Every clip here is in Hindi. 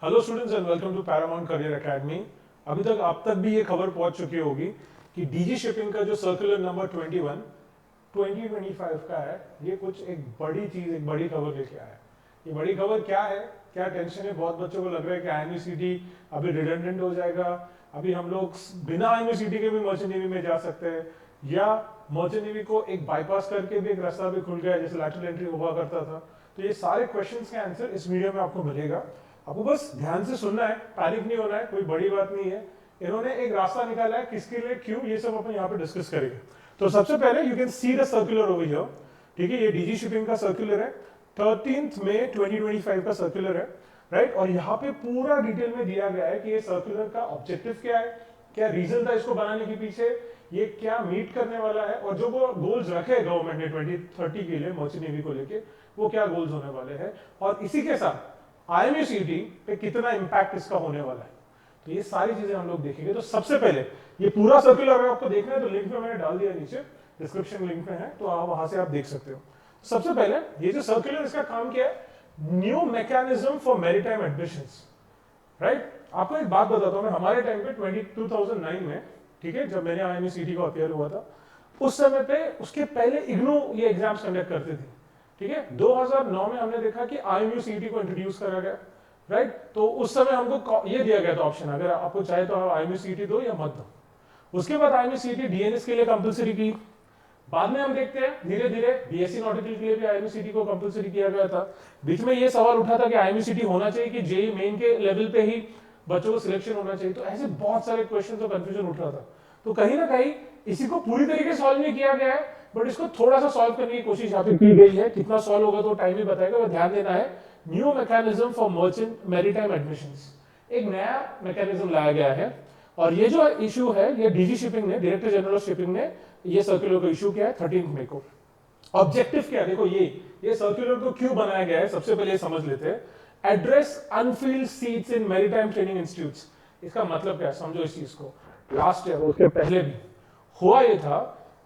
Hello students and welcome to Paramount Career Academy. अभी तक आप तक भी ये खबर पहुंच चुकी होगी कि डीजी शिपिंग का जो सर्कुलर नंबर 21 2025 का है, ये कुछ एक बड़ी चीज, एक बड़ी खबर लेके आया है। ये बड़ी खबर क्या है, क्या टेंशन है? बहुत बच्चों को लग रहा है कि आईएमसीटी अभी रिडंडेंट हो जाएगा, अभी हम लोग बिना आईएमसीटी के भी मर्चेंट नेवी में जा सकते हैं, या मर्चेंट नेवी को एक बाईपास करके भी एक रास्ता भी खुल गया जैसे लैटरल एंट्री हुआ करता था। तो ये सारे क्वेश्चंस के आंसर इस वीडियो में आपको मिलेगा। आपको बस ध्यान से सुनना है, पैनिक नहीं होना है, कोई बड़ी बात नहीं है। इन्होंने एक रास्ता निकाला है, किसके लिए, क्यों, ये सब अपन यहाँ पे डिस्कस करेंगे। तो सबसे पहले you can see the circular over here. ठीक है, ये डीजी शिपिंग का सर्कुलर है, 13 मई 2025 का सर्कुलर है, राइट। और यहाँ पे पूरा डिटेल में दिया गया है कि ये सर्कुलर का ऑब्जेक्टिव क्या है, क्या रीजन था इसको बनाने के पीछे, ये क्या मीट करने वाला है, और जो वो गोल्स रखे गवर्नमेंट ने 2030 के लिए मर्चेंट नेवी को लेके, वो क्या गोल्स होने वाले हैं, और इसी के साथ आईएमसीटी पे कितना इंपैक्ट इसका होने वाला है। तो ये सारी चीजें हम लोग देखेंगे। तो सबसे पहले ये पूरा सर्कुलर अगर आपको देखना है तो लिंक में मैंने डाल दिया, नीचे डिस्क्रिप्शन लिंक में है, तो आप वहां से आप देख सकते हो। सबसे पहले ये जो सर्कुलर, इसका काम क्या है, new mechanism for maritime admissions, right. आपको एक बात बताता हूं मैं, हमारे टाइम पे 2009 में, ठीक है, जब मैंने आईएमसीटी को अपियर हुआ था, उस समय पे उसके पहले इग्नू ये एग्जाम्स कंडक्ट करते थे। ठीक है, 2009 में हमने देखा कि आईएमसीटी को इंट्रोड्यूस करा गया, राइट। तो उस समय हमको ये दिया गया था ऑप्शन, अगर आपको चाहे तो आप आईएमसीटी दो या मत दो। उसके बाद आईएमसीटी डीएनएस के लिए कंपलसरी की। बाद में हम देखते हैं धीरे धीरे बीएससी नॉटिकल के लिए भी आईएमसीटी को कंपलसरी किया गया था। बीच में ये सवाल उठा था कि आईएमसीटी होना चाहिए कि जेई मेन के लेवल पे ही बच्चों को सिलेक्शन होना चाहिए। तो ऐसे बहुत सारे क्वेश्चन और कंफ्यूजन उठ रहा था। तो कहीं ना कहीं इसी को पूरी तरीके से सॉल्व नहीं किया गया है, बट इसको थोड़ा सा सॉल्व करने की कोशिश यहाँ पे की गई है। कितना सॉल्व होगा तो टाइम ही बताएगा, बस ध्यान देना है। New mechanism for merchant maritime admissions, एक नया मैकेनिज्म लाया गया है। और ये जो इशू है, ये डीजी शिपिंग ने, डायरेक्टर जनरल ऑफ शिपिंग ने ये सर्कुलर को इशू किया है 13 मई को। ऑब्जेक्टिव क्या है, देखो ये सर्कुलर को क्यों बनाया गया है, सबसे पहले समझ लेते हैं। Address Anfield seats in maritime training institutes, इसका मतलब क्या है, समझो इस चीज को। लास्ट ईयर, उसके पहले भी हुआ ये था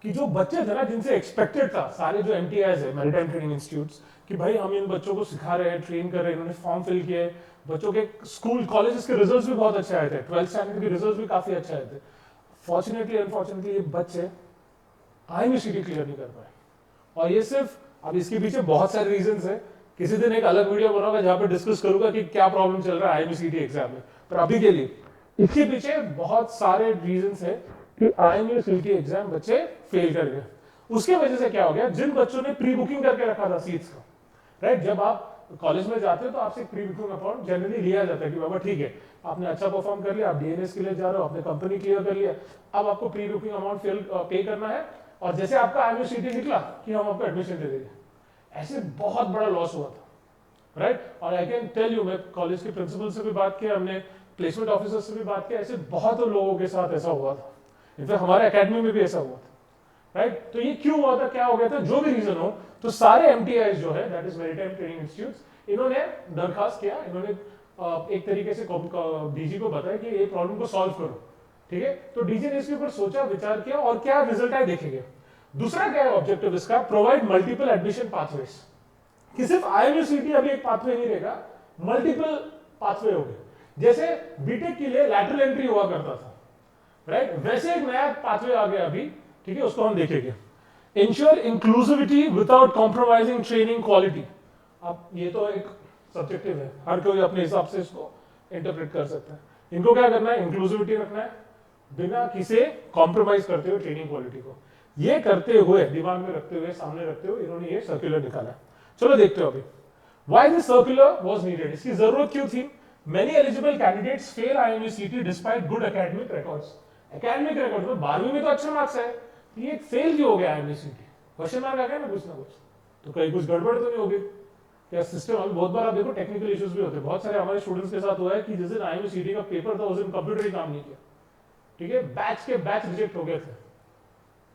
कि जो बच्चे थे ना, जिनसे एक्सपेक्टेड था, सारे जो एमटीआईज है, मैरीटाइम ट्रेनिंग इंस्टीट्यूट्स, कि भाई हम इन बच्चों को सिखा रहे हैं, ट्रेन कर रहे हैं, इन्होंने फॉर्म फिल किए, बच्चों के स्कूल कॉलेजेस के रिजल्ट्स भी बहुत अच्छे आए थे, 12th स्टैंडर्ड के रिजल्ट्स भी काफी अच्छे आए थे। फॉर्चुनेटली अनफॉर्चुनेटली ये बच्चे आईएमसीटी क्लियर नहीं कर पाए। और ये सिर्फ, अब इसके पीछे बहुत सारे रीजंस है, किसी दिन एक अलग वीडियो बनाऊंगा जहां पे डिस्कस करूंगा कि क्या प्रॉब्लम चल रहा है आईएमसीटी एग्जाम में। पर अभी के लिए इसके पीछे बहुत सारे रीजंस है कि आईएमसीटी एग्जाम बच्चे फेल कर गए। उसके वजह से क्या हो गया, जिन बच्चों ने प्री बुकिंग करके रखा था सीट्स का, राइट, जब आप कॉलेज में जाते हो तो आपसे प्री बुकिंग अमाउंट जनरली लिया जाता है कि बाबा ठीक है, आपने अच्छा परफॉर्म कर लिया, आप डीएनएस के लिए जा रहे हो, आपने कंपनी क्लियर कर लिया, अब आपको प्री बुकिंग अमाउंट पे करना है, और जैसे आपका आईएमसीटी निकला कि हम आपको एडमिशन दे देंगे। ऐसे बहुत बड़ा लॉस हुआ था, राइट। और आई कैन टेल यू, मैं कॉलेज के प्रिंसिपल से भी बात किया, हमने प्लेसमेंट ऑफिसर से भी बात किया, ऐसे बहुत लोगों के साथ ऐसा हुआ था। इनफैक्ट हमारे एकेडमी में भी ऐसा हुआ था, राइट। तो ये क्यों हुआ था, क्या हो गया था, जो भी रीजन हो, तो सारे एमटीआईज जो है, that is maritime training institutes, इन्होंने दरखास्त किया, इन्होंने एक तरीके से डीजी को बताया कि ये प्रॉब्लम को सॉल्व करो, ठीक है। तो डीजी ने इसके ऊपर सोचा, विचार किया, और क्या रिजल्ट आए देखेंगे। दूसरा क्या है ऑब्जेक्टिव इसका, प्रोवाइड मल्टीपल एडमिशन पाथवेज, कि सिर्फ आईएमसीटी अभी एक पाथवे नहीं रहेगा, मल्टीपल पाथवे हो गए। जैसे बीटेक के लिए लैटरल एंट्री हुआ करता था, राइट, वैसे एक नया पाथवे आ गया अभी, ठीक है, उसको हम देखेंगे। Ensure inclusivity without compromising training quality. अब ये तो एक सब्जेक्टिव है, हर कोई अपने हिसाब से इसको इंटरप्रेट कर सकता है। इनको क्या करना है, इंक्लूसिविटी रखना है, बिना किसी कॉम्प्रोमाइज करते हुए ट्रेनिंग क्वालिटी को। ये करते हुए, दिमाग में रखते हुए, सामने रखते हुए इन्होंने ये सर्कुलर निकाला। चलो देखते हो अभी, why this circular was needed, इसकी जरूरत क्यों थी। Many eligible candidates fail IMCT despite good academic records. Academic record में 12वीं में तो अच्छे मार्क्स है, ये फेल क्यों हो गया आईएमसीटी, क्वेश्चन मार्क आ गया ना कुछ, तो कहीं कुछ गड़बड़ तो नहीं होगी क्या सिस्टम। अभी बहुत बार आप देखो टेक्निकल इश्यूज भी होते हैं, बहुत सारे हमारे स्टूडेंट्स के साथ हुआ है कि जिस दिन आईएमसीटी का पेपर था उस दिन कंप्यूटर ही काम नहीं किया, ठीक है, बैच के बैच रिजेक्ट हो गए थे।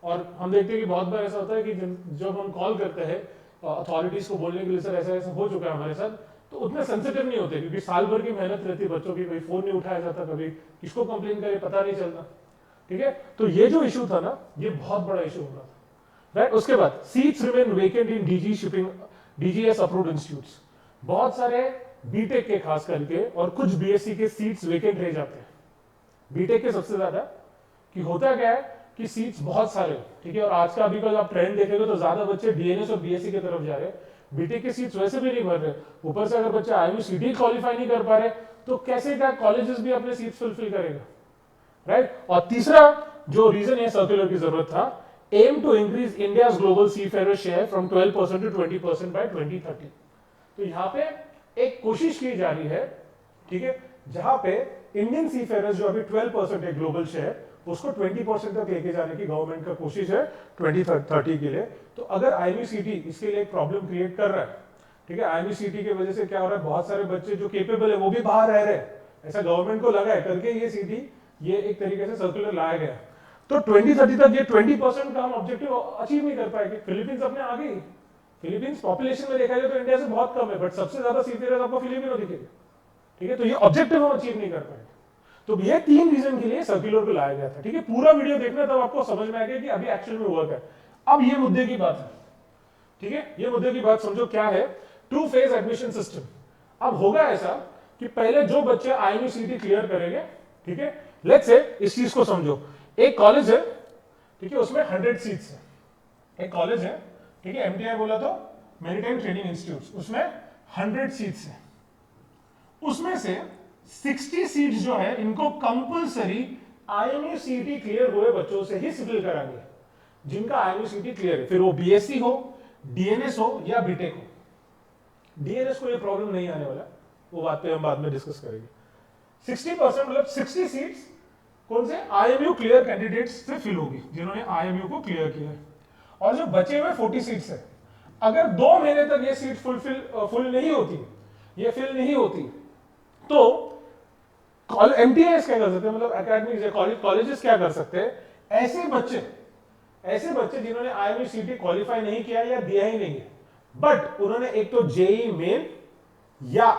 और हम देखते हैं कि बहुत बार ऐसा होता है कि जब हम कॉल करते हैं अथॉरिटीज को बोलने के लिए, सर ऐसा ऐसा हो चुका है हमारे साथ, तो उतने सेंसिटिव नहीं होते, क्योंकि साल भर की मेहनत रहती है बच्चों की, कोई फोन नहीं उठाया जाता, कभी किसको कंप्लेन करे पता नहीं चलता, ठीक है। तो ये जो इशू था ना, ये बहुत बड़ा इशू हो रहा था, राइट। उसके बाद seats remain vacant in DG shipping, DGS approved institutes. बहुत सारे बीटेक के खास करके और कुछ बीएससी के सीट्स वेकेंट रह जाते हैं। बीटेक के सबसे ज्यादा, कि होता क्या है कि सीट्स बहुत सारे, ठीक है, और आज का अभी कल आप ट्रेंड देखेंगे तो ज्यादा बच्चे डीएनएस और बीएससी की तरफ जा रहे हैं, बीटेक के सीट्स वैसे भी नहीं भर रहे, ऊपर से अगर बच्चे आईएमसीटी क्वालिफाई नहीं कर पा रहे तो कैसे क्या कॉलेजेस भी अपने सीट्स फुलफिल करेगा, राइट। और तीसरा जो रीजन है सर्कुलर की जरूरत था, aim to increase India's global seafarer share from 12% to 20% by 2030। तो यहाँ पे एक कोशिश की जा रही है, ठीक है, जहां पे इंडियन सीफेयरर्स जो अभी 12% है ग्लोबल शेयर, उसको 20% तक लेके जाने की गवर्नमेंट का कोशिश है 2030 के लिए। तो अगर आईएमसीटी इसके लिए एक प्रॉब्लम क्रिएट कर रहा है, ठीक है, आईएमसीटी की वजह से क्या हो रहा है, बहुत सारे बच्चे जो केपेबल है वो भी बाहर रह रहे हैं, ऐसा गवर्नमेंट को लगा है करके ये सीटी, ये एक तरीके से सर्कुलर लाया गया। तो 2030 तक ये 20% का हम ऑब्जेक्टिव अचीव नहीं कर पाएंगे। फिलीपींस अपने आगे ही, फिलीपींस पॉपुलेशन में देखा जाए तो इंडिया से बहुत कम है, बट सबसे ज्यादा सीफेयरर्स आपको फिलीपीनो दिखेगा, ठीक है, तो ये ऑब्जेक्टिव हम अचीव नहीं कर पाएंगे। तो ये 3 रीजन के लिए सर्कुलर को लाया गया था, ठीक है। पूरा वीडियो देखना तब आपको समझ में आएगा कि अभी एक्चुअल में हुआ क्या। अब ये मुद्दे की बात है, ठीक है, ये मुद्दे की बात समझो क्या है। 2 फेज एडमिशन सिस्टम। अब होगा ऐसा कि पहले जो बच्चे आईएमसीटी क्लियर करेंगे, ठीक है, लेट्स से इस चीज को समझो, एक कॉलेज है, ठीक है, उसमें 100 सीट्स है, एक कॉलेज है, ठीक है, एमटीआई बोला तो मैरीटाइम ट्रेनिंग इंस्टीट्यूट, उसमें 100 सीट्स है, उसमें से 60 सीट्स जो है इनको कंपलसरी आईएमसीटी क्लियर हुए बच्चों से ही सिविल कराएंगे, जिनका आईएमसीटी क्लियर है, फिर वो बीएससी हो, डीएनएस हो या बीटेक हो। डीएनएस को ये प्रॉब्लम नहीं आने वाला, वो बात पे हम बाद में डिस्कस करेंगे। 60% मतलब 60 सीट्स कौन से आईएमयू क्लियर कैंडिडेट्स से फिल होगी, जिन्होंने आईएमयू को क्लियर किया है। और जो बचे हुए 40 सीट्स है, अगर 2 महीने तक ये सीट फुल नहीं होती, ये फिल नहीं होती, तो एमटीएस क्या कर सकते हैं, मतलब एकेडमिक कॉलेजेस क्या कर सकते हैं, ऐसे बच्चे जिन्होंने आईएमसीटी क्वालिफाई नहीं किया या दिया ही नहीं है, बट उन्होंने एक तो जेई मेन या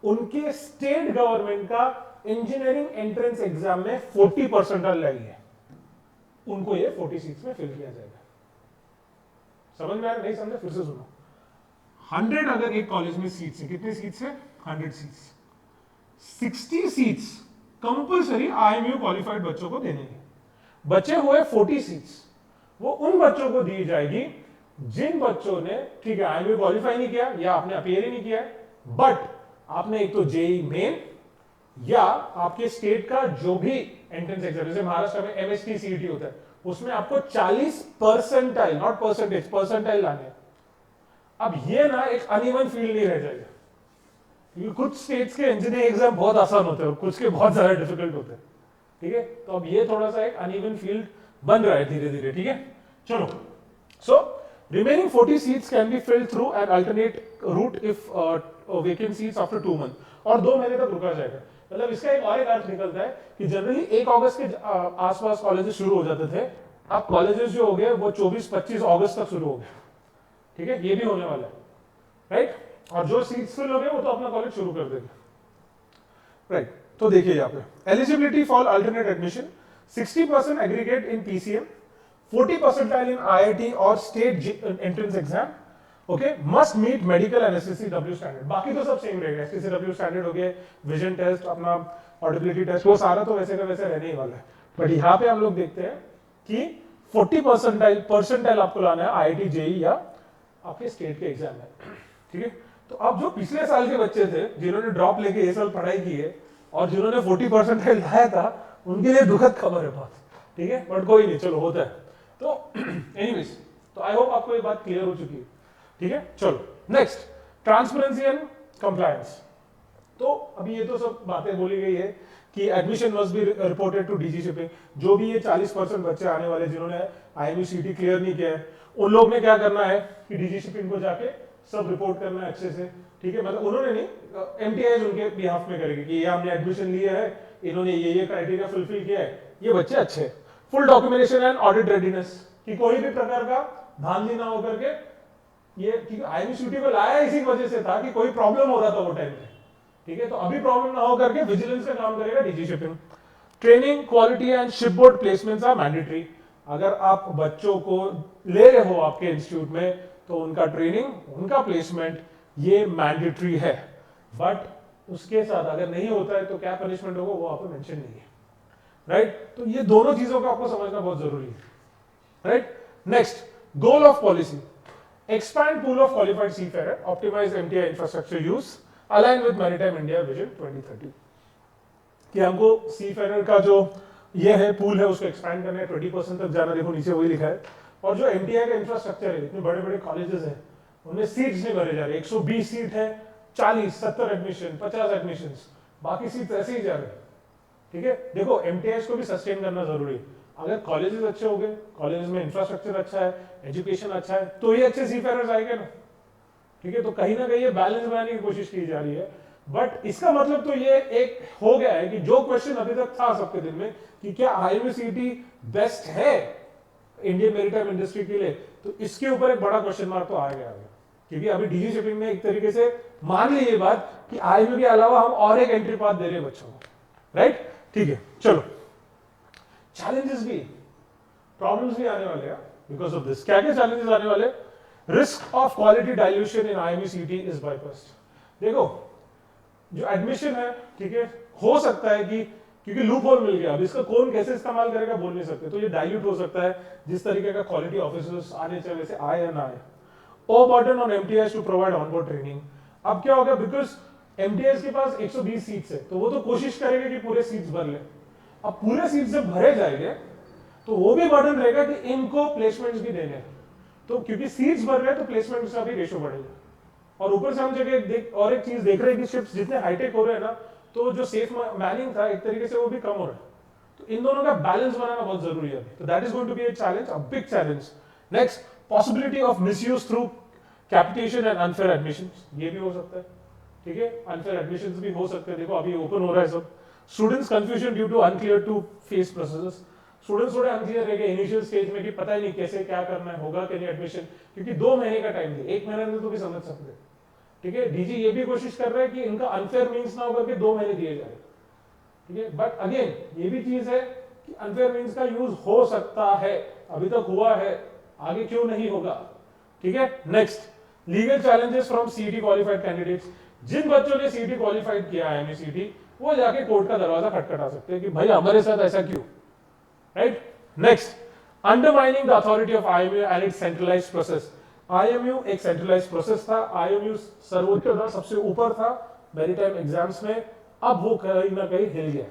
उनके स्टेट गवर्नमेंट का इंजीनियरिंग एंट्रेंस एग्जाम में 40 परसेंटाइल लाई है, उनको ये 40 सीट्स में फिल किया जाएगा। समझ में आ रहा, नहीं समझे फिर से सुनो। 100 अगर एक कॉलेज में सीट्स है, कितनी सीट्स है, 100 seats, 60 seats compulsory IMU qualified बच्चों को देने हैं, बचे हुए 40 सीट्स वो उन बच्चों को दी जाएगी जिन बच्चों ने, ठीक है, आईएमयू क्वालिफाई नहीं किया या आपने अपीयर ही नहीं किया, बट आपने एक तो जेई मेन या आपके स्टेट का जो भी एंट्रेंस एग्जाम, जैसे महाराष्ट्र में एमएसटी सीईटी होता है, उसमें आपको 40 परसेंटाइल, नॉट परसेंटेज, परसेंटाइल लाने। अब ये ना एक अनइवन फील्ड नहीं रह जाएगा, क्योंकि कुछ स्टेट्स के इंजीनियरिंग एग्जाम बहुत आसान होते हैं और कुछ के बहुत ज्यादा डिफिकल्ट होते हैं, ठीक है। तो अब ये थोड़ा सा एक अनइवन फील्ड बन रहा है धीरे धीरे, ठीक है। चलो, so remaining 40 seats can be filled through an alternate root if vacant seats after 2 month, और 2 महीने तक रुका जाएगा। मतलब इसका एक और एक अर्थ निकलता है कि जनरली 1 अगस्त के आसपास कॉलेजेस शुरू हो जाते थे, अब कॉलेजेस जो हो गए वो 24-25 अगस्त तक शुरू हो गए, ठीक है, ये भी होने वाला है, राइट। और जो सीट्स फिल हो गए वो तो अपना कॉलेज शुरू कर देंगे, राइट। तो देखिए यहाँ पे eligibility for alternate admission, 60% aggregate in PCM, 40% in IIT और state entrance exam, okay, must meet medical and STCW standard. बाकी तो सब सेम रहेगा, एसटीसीडब्ल्यू स्टैंडर्ड हो गए, विजन टेस्ट, अपना ऑडिबिलिटी टेस्ट, वो सारा तो वैसे का वैसे रहने ही वाला है। बट यहाँ पे हम लोग देखते हैं कि 40 परसेंटाइल आपको लाना है आईआईटी जेई या आपके स्टेट के एग्जाम में, ठीक है। तो अब जो पिछले साल के बच्चे थे जिन्होंने ड्रॉप लेके ये साल पढ़ाई की है और जिन्होंने 40 परसेंटाइल लाया था, उनके लिए दुखद खबर है बहुत, ठीक है, बट कोई नहीं, चलो होता है। तो एनीवेज, तो आई होप आपको ये बात क्लियर हो चुकी है, ठीक है। चलो नेक्स्ट, ट्रांसपेरेंसी एंड कंप्लायंस। तो अभी ये तो सब बातें बोली गई है कि admission must be reported to DG shipping. जो भी ये 40% बच्चे आने वाले जिन्होंने आईएमसीटी क्लियर नहीं किया है, उन लोग ने क्या करना है कि डीजी शिपिंग को जाके सब रिपोर्ट करना है अच्छे से, ठीक है। मतलब उन्होंने नहीं, एमटीआई उनके बिहाफ में करेगी कि ये हमने एडमिशन लिया है, इन्होंने ये क्राइटेरिया फुलफिल किया है, ये बच्चे अच्छे। Full documentation and audit readiness, कि कोई भी प्रकार का धांधली ना होकर के, ये क्योंकि आईएमसीटी को लाया इसी वजह से था कि कोई प्रॉब्लम हो रहा था वो टाइम पे, ठीक है। तो अभी प्रॉब्लम ना हो करके विजिलेंस का काम करेगा DG shipping. Training, quality and shipboard placements are mandatory. अगर आप बच्चों को ले रहे हो आपके इंस्टीट्यूट में, तो उनका ट्रेनिंग, उनका प्लेसमेंट ये मैंडेटरी है, बट उसके साथ अगर नहीं होता है तो क्या पनिशमेंट होगा वो आपको मेंशन नहीं है, राइट? तो ये दोनों चीजों को आपको समझना बहुत जरूरी है, right? Next, goal of policy, expand pool of qualified seafarer, optimize MTI infrastructure use, align with Maritime India Vision 2030। कि हमको सीफेरर का जो ये है पूल है उसको एक्सपैंड करना है, 20% तक जाना, देखो नीचे वही लिखा है। और जो एमटीआई का इंफ्रास्ट्रक्चर है, इतने बड़े बड़े कॉलेजेस हैं, उनमें सीट्स नहीं भरे जा रहे, 120 सीट है, 40 70 एडमिशन, 50 एडमिशन, बाकी सीट ऐसे ही जा रहे हैं, ठीक है? देखो एमटीआई को भी सस्टेन करना जरूरी है। अगर कॉलेजेस अच्छे हो गए, कॉलेजेस में इंफ्रास्ट्रक्चर अच्छा है, एजुकेशन अच्छा है, तो ही अच्छे सीफेरर्स आएंगे ना, ठीक है? तो कहीं ना कहीं ये बैलेंस बनाने की कोशिश की जा रही है। बट इसका मतलब तो ये एक हो गया है कि जो क्वेश्चन अभी तक था सबके दिन में कि क्या आईएमसीटी बेस्ट है इंडियन मैरीटाइम इंडस्ट्री के लिए, तो इसके ऊपर एक बड़ा क्वेश्चन मार्क तो आ गया है, क्योंकि अभी डीजी शिपिंग में एक तरीके से मान ली ये बात कि आईएमए के अलावा हम और एक एंट्री पाथ दे रहे हैं बच्चों को, राइट? ठीक है, चलो चैलेंजेस भी, प्रॉब्लम्स भी आने वाले हैं बिकॉज ऑफ दिस। क्या क्या चैलेंजेस आने वाले? Risk of quality dilution in IMCT is bypassed. देखो जो एडमिशन है, ठीक है, हो सकता है कि क्योंकि लूप होल मिल गया, अब इसका कौन कैसे इस्तेमाल करेगा बोल नहीं सकते, तो ये डाइल्यूट हो सकता है जिस तरीके का क्वालिटी ऑफिसर्स आने चाहिए वैसे आए या ना आए। ओ burden on MTI to provide onboard training. अब क्या होगा, बिकॉज एमटीआई के पास 120 सीट्स है, तो वो तो कोशिश करेंगे कि पूरे सीट्स भर ले। अब पूरे सीट्स जब भरे जाएंगे तो वो भी बर्डन रहेगा कि इनको प्लेसमेंट्स भी देने हैं, तो क्योंकि सीट्स भर रहे हैं तो प्लेसमेंट्स का भी रेशियो बढ़ेगा। और ऊपर से हम जगह और एक चीज देख रहे हैं कि शिप्स जितने हाईटेक हो रहे हैं ना, तो जो सेफ मैनिंग था एक तरीके से वो भी कम हो रहा है, तो इन दोनों का बैलेंस बनाना बहुत जरूरी है। तो that is going to be a challenge, a big challenge. Next, possibility of misuse through capitation and unfair admissions, ये भी हो सकता है, ठीक है? अनफेयर एडमिशंस भी हो सकते हैं, देखो अभी ओपन हो रहा है सब। Students confusion due to unclear two phase processes, students थोड़े अनक्लियर रह गए इनिशियल स्टेज में कि पता ही नहीं कैसे क्या करना है, होगा कि नहीं एडमिशन, क्योंकि 2 महीने का टाइम दिया, 1 महीने में तो भी समझ सकते हैं, ठीक है? डीजी ये भी कोशिश कर रहा है कि इनका अनफेयर मीन्स ना होकर के 2 महीने दिए जाए, ठीक है? बट अगेन ये भी चीज है कि अनफेयर मीन्स का यूज हो सकता है, अभी तक हुआ है, आगे क्यों नहीं होगा, ठीक है? Next, legal challenges from CET qualified candidates. जिन बच्चों ने सीईटी क्वालिफाइड किया है एमसीटी, वो जाके कोर्ट का दरवाजा खटखटा सकते हैं कि भाई हमारे साथ ऐसा क्यों, right? Next, undermining the authority of IMU and it's centralised process. IMU एक सेंट्रलाइज्ड प्रोसेस था, आईएमयू सर्वोच्च था, सबसे ऊपर था मैरीटाइम एग्जाम्स में, अब वो कहीं ना कहीं हिल गया,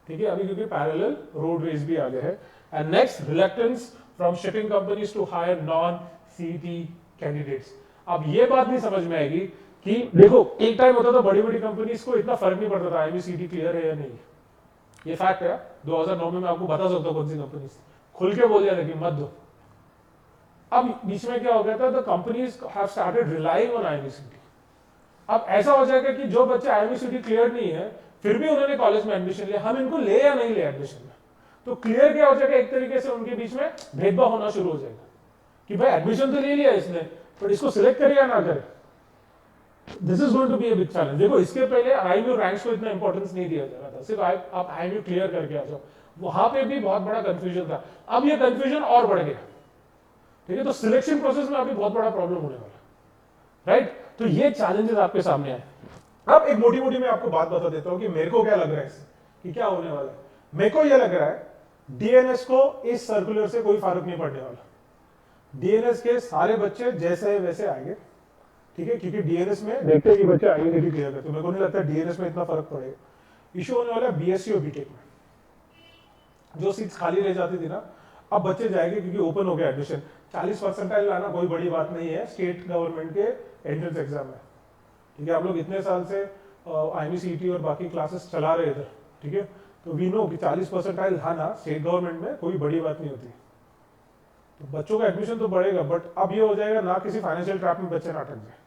ठीक है? अभी क्योंकि पैरेलल रोडवेज भी आ गए हैं। And next, reluctance from shipping companies to hire non CET candidates. अब ये बात नहीं समझ में आएगी कि देखो एक टाइम होता था बड़ी बड़ी कंपनीज को इतना फर्क नहीं पड़ता था आईएमयू सीईटी क्लियर है या नहीं, ये फैक्ट है। 2009 में मैं आपको बता सकता हूं कौन सी कंपनी खुल के बोल दिया था कि मत दो। अब बीच में क्या हो गया था, the companies have started relying on IMCT. अब ऐसा हो जाएगा कि जो बच्चे आईएमसीटी क्लियर नहीं है फिर भी उन्होंने कॉलेज में एडमिशन लिया, हम इनको ले या नहीं ले एडमिशन में, तो क्लियर क्या हो जाएगा, एक तरीके से उनके बीच में भेदभाव होना शुरू हो जाएगा कि भाई एडमिशन तो ले लिया इसने, पर इसको सिलेक्ट करे या ना करे। This is going to be a big challenge. देखो इसके पहले आईएमयू रैंक्स को इतना इंपॉर्टेंस नहीं दिया जा रहा था, सिर्फ आप आईएमयू क्लियर करके आ जाओ, वहां पे भी बहुत बड़ा कंफ्यूजन था। अब ये कंफ्यूजन और बढ़ गया, ठीक है? तो सिलेक्शन प्रोसेस में अभी बहुत बड़ा प्रॉब्लम होने वाला, राइट? तो ये चैलेंजेस आपके सामने आए। अब एक मोटी मोटी मैं आपको बात बता देता हूं कि मेरे को क्या लग रहा है इससे कि क्या होने वाला है। मेरे को यह लग रहा है डीएनएस को इस सर्कुलर से कोई फर्क नहीं पड़ने वाला, डीएनएस के सारे बच्चे जैसे वैसे आएंगे, ठीक है? क्योंकि डीएनएस में देखते हैं कि बच्चे आईएनसीटी क्लियर करते, मेरे को नहीं लगता डीएनएस में इतना फर्क पड़ेगा। इशू होने वाला है बीएससी और बीटेक में, जो सीट्स खाली रह जाती थी ना, अब बच्चे जाएंगे क्योंकि ओपन हो गया एडमिशन। 40% लाना कोई बड़ी बात नहीं है स्टेट गवर्नमेंट के एंट्रेंस एग्जाम में, ठीक है? आप लोग इतने साल से आईएमसीटी और बाकी क्लासेस चला रहे थे, ठीक है? तो वी नो कि 40% लाना स्टेट गवर्नमेंट में कोई बड़ी बात नहीं होती, तो बच्चों का एडमिशन तो बढ़ेगा। बट अब ये हो जाएगा ना किसी फाइनेंशियल ट्रैप में बच्चे ना अटक जाए।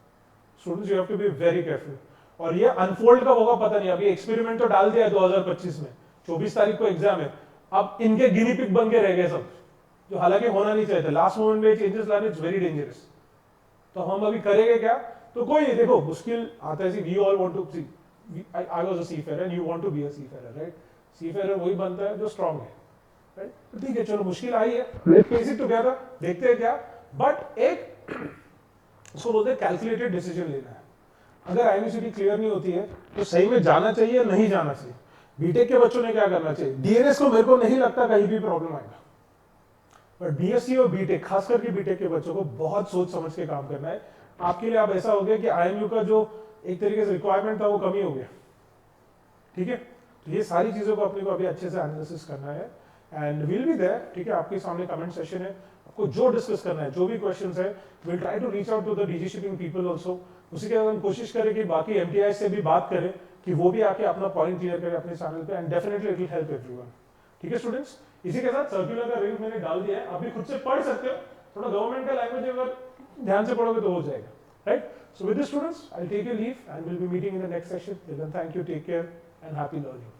Students you have to be very careful. और ये अनफोल्ड कब होगा पता नहीं, अभी एक्सपेरिमेंट तो डाल दिया है 2025 में, 24 तारीख को एग्जाम है, अब इनके गिनी पिग बन के रह गए सब, जो हालांकि होना नहीं चाहिए था। लास्ट मोमेंट में चेंजेस लाने इट्स वेरी डेंजरस। तो हम अभी करेंगे क्या, तो कोई नहीं, देखो मुश्किल आता है, we all want to see, I was a seafarer and you want to be a seafarer, right? Seafarer वही बनता है जो स्ट्रांग है, राइट? तो ठीक है, चलो मुश्किल आई है, लेट्स फेस इट टुगेदर, देखते हैं क्या। बट एक उसको बोलते हैं कैलकुलेटेड डिसीजन लेना है। अगर IMUCD क्लियर नहीं होती है तो सही में जाना चाहिए या नहीं जाना चाहिए। बीटेक के बच्चों ने क्या करना चाहिए? डीएनएस को मेरे को नहीं लगता कहीं भी प्रॉब्लम आएगा, पर बीएससी और बीटेक, खास करके बीटेक के बच्चों को बहुत सोच समझ के काम करना है। आपके लिए अब ऐसा हो गया कि IMU का जो एक तरीके से रिक्वायरमेंट था वो कमी हो गया, ठीक है। तो ये सारी चीजों को अपने को अभी अच्छे से एनालिसिस करना है एंड विल बी देयर, ठीक है। आपके सामने कमेंट सेशन है, आपको जो डिस्कस करना है, जो भी क्वेश्चंस है, will try to reach out to the DG shipping people also. उसी के साथ हम कोशिश करें कि बाकी एमटीआई से भी बात करें कि वो भी आके अपना पॉइंट क्लियर करें अपने चैनल पे, and definitely it will help everyone, ठीक है स्टूडेंट्स। इसी के साथ सर्कुलर का लिंक मैंने डाल दिया है, आप भी खुद से पढ़ सकते हो, थोड़ा गवर्नमेंट का लैंग्वेज अगर ध्यान से पढ़ोगे तो हो जाएगा, right. So with this students, I'll take a leave and we'll be meeting in the next session. Till then, thank you, take care and happy learning.